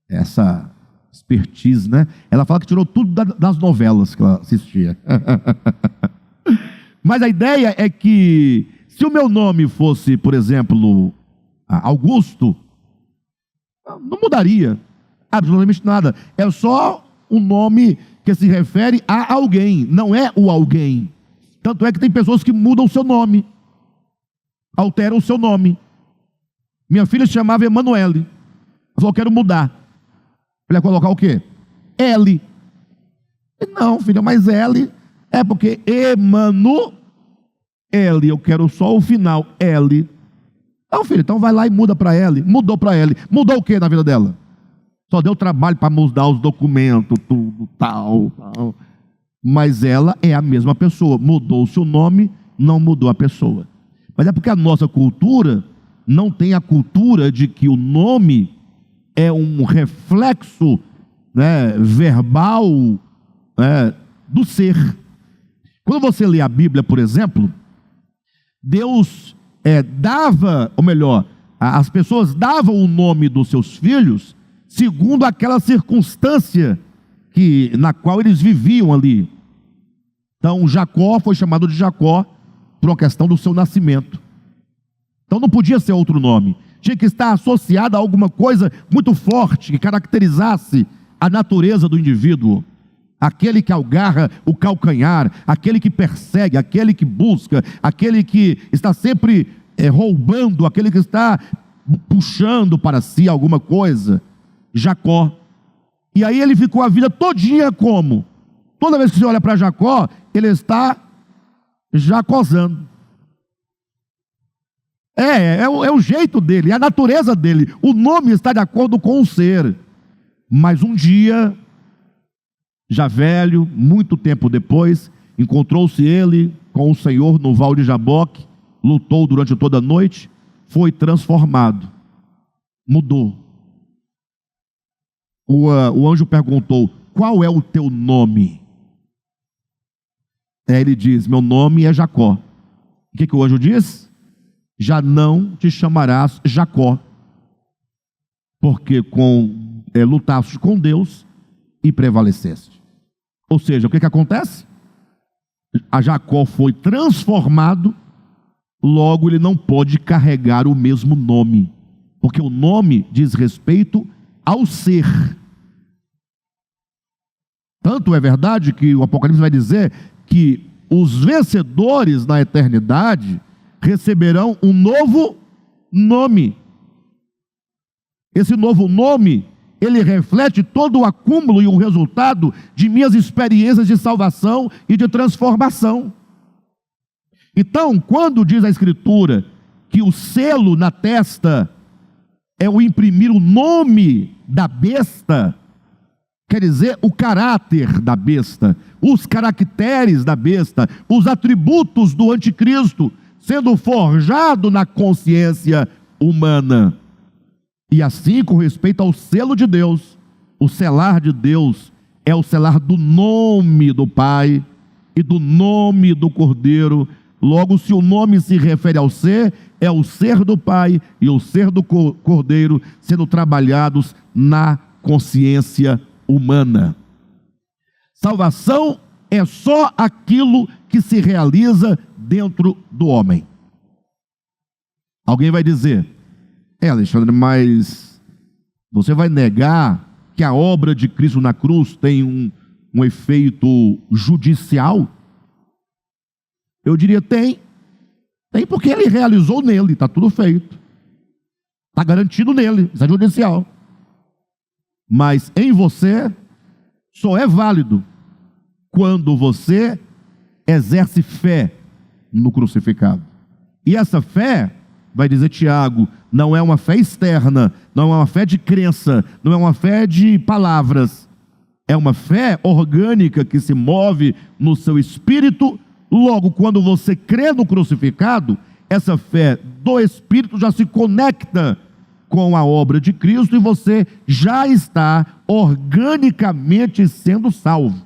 essa expertise, né? Ela fala que tirou tudo das novelas que ela assistia. Mas a ideia é que se o meu nome fosse, por exemplo, Augusto, não mudaria absolutamente nada. É só um nome que se refere a alguém, não é o alguém. Tanto é que tem pessoas que mudam o seu nome, alteram o seu nome. Minha filha se chamava Emanuele. Ela falou, quero mudar. Ele ia colocar o quê? L. Não, filha, mas L é porque Emanuele, eu quero só o final, L. Não, filha, então vai lá e muda para L. Mudou para L. Mudou o quê na vida dela? Só deu trabalho para mudar os documentos, tudo, tal. Mas ela é a mesma pessoa. Mudou-se o nome, não mudou a pessoa. Mas é porque a nossa cultura não tem a cultura de que o nome é um reflexo, né, verbal, né, do ser. Quando você lê a Bíblia, por exemplo, Deus dava, ou melhor, as pessoas davam o nome dos seus filhos segundo aquela circunstância na qual eles viviam ali. Então Jacó foi chamado de Jacó por uma questão do seu nascimento. Então não podia ser outro nome. Tinha que estar associado a alguma coisa muito forte que caracterizasse a natureza do indivíduo. Aquele que agarra o calcanhar, aquele que persegue, aquele que busca, aquele que está sempre roubando, aquele que está puxando para si alguma coisa. Jacó. E aí ele ficou a vida todinha como? Toda vez que você olha para Jacó, ele está jacozando. É o jeito dele, é a natureza dele. O nome está de acordo com o ser. Mas um dia, já velho, muito tempo depois, encontrou-se ele com o Senhor no Val de Jaboque, lutou durante toda a noite, foi transformado, mudou. O anjo perguntou, qual é o teu nome? Ele diz, meu nome é Jacó. O que o anjo diz? Já não te chamarás Jacó, porque lutaste com Deus e prevaleceste. Ou seja, o que acontece? A Jacó foi transformado, logo ele não pode carregar o mesmo nome, porque o nome diz respeito ao ser. Tanto é verdade que o Apocalipse vai dizer que os vencedores na eternidade receberão um novo nome. Esse novo nome, ele reflete todo o acúmulo e o resultado de minhas experiências de salvação e de transformação. Então, quando diz a Escritura que o selo na testa é o imprimir o nome da besta, quer dizer o caráter da besta, os caracteres da besta, os atributos do anticristo, sendo forjado na consciência humana. E assim, com respeito ao selo de Deus, o selar de Deus é o selar do nome do Pai e do nome do Cordeiro. Logo, se o nome se refere ao ser, é o ser do Pai e o ser do Cordeiro sendo trabalhados na consciência humana. Salvação é só aquilo que se realiza dentro do homem. Alguém vai dizer: Alexandre, mas você vai negar que a obra de Cristo na cruz tem um efeito judicial? Eu diria: tem porque ele realizou nele, está tudo feito, está garantido nele, isso é judicial. Mas em você só é válido quando você exerce fé no crucificado. E essa fé, vai dizer Tiago, não é uma fé externa, não é uma fé de crença, não é uma fé de palavras, é uma fé orgânica que se move no seu espírito. Logo, quando você crê no crucificado, essa fé do Espírito já se conecta com a obra de Cristo e você já está organicamente sendo salvo.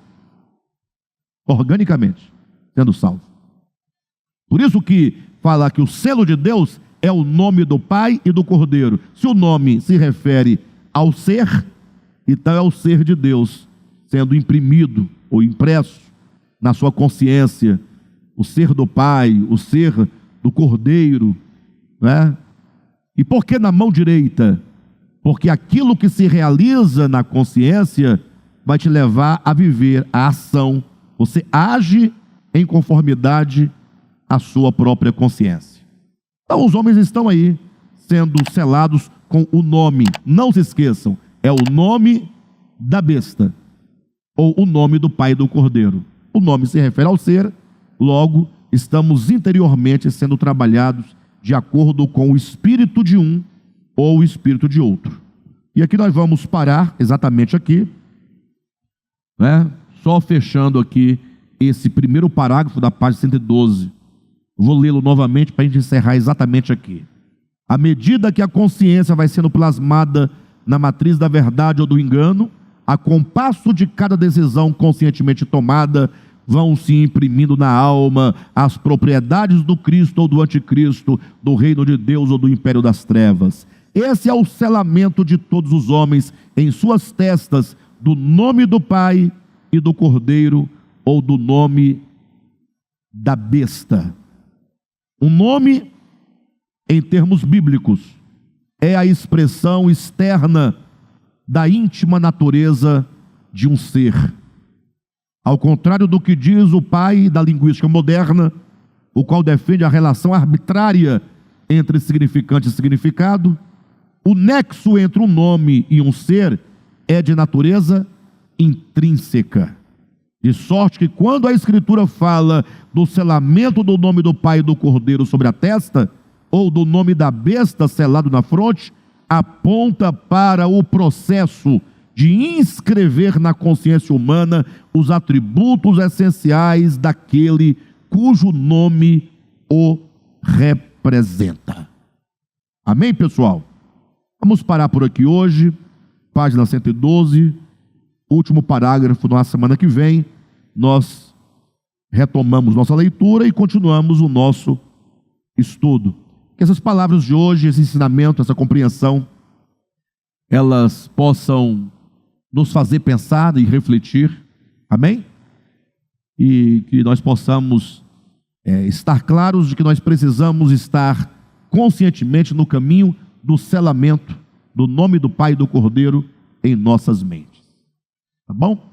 Organicamente sendo salvo. Por isso que fala que o selo de Deus é o nome do Pai e do Cordeiro. Se o nome se refere ao ser, então é o ser de Deus sendo imprimido ou impresso na sua consciência, o ser do Pai, o ser do Cordeiro, né? E por que na mão direita? Porque aquilo que se realiza na consciência vai te levar a viver a ação. Você age em conformidade à sua própria consciência. Então os homens estão aí sendo selados com o nome. Não se esqueçam, é o nome da besta ou o nome do Pai e do Cordeiro. O nome se refere ao ser. Logo, estamos interiormente sendo trabalhados de acordo com o espírito de um ou o espírito de outro. E aqui nós vamos parar exatamente aqui, né? Só fechando aqui esse primeiro parágrafo da página 112. Vou lê-lo novamente para a gente encerrar exatamente aqui. À medida que a consciência vai sendo plasmada na matriz da verdade ou do engano, a compasso de cada decisão conscientemente tomada, vão se imprimindo na alma as propriedades do Cristo ou do anticristo, do reino de Deus ou do império das trevas. Esse é o selamento de todos os homens em suas testas, do nome do Pai e do Cordeiro, ou do nome da besta. O nome, em termos bíblicos, é a expressão externa da íntima natureza de um ser. Ao contrário do que diz o pai da linguística moderna, o qual defende a relação arbitrária entre significante e significado, o nexo entre um nome e um ser é de natureza intrínseca. De sorte que quando a Escritura fala do selamento do nome do Pai e do Cordeiro sobre a testa, ou do nome da besta selado na fronte, aponta para o processo de inscrever na consciência humana os atributos essenciais daquele cujo nome o representa. Amém, pessoal? Vamos parar por aqui hoje, página 112, último parágrafo. Na semana que vem, nós retomamos nossa leitura e continuamos o nosso estudo. Que essas palavras de hoje, esse ensinamento, essa compreensão, elas possam nos fazer pensar e refletir, amém? E que nós possamos estar claros de que nós precisamos estar conscientemente no caminho do selamento do nome do Pai e do Cordeiro em nossas mentes, tá bom?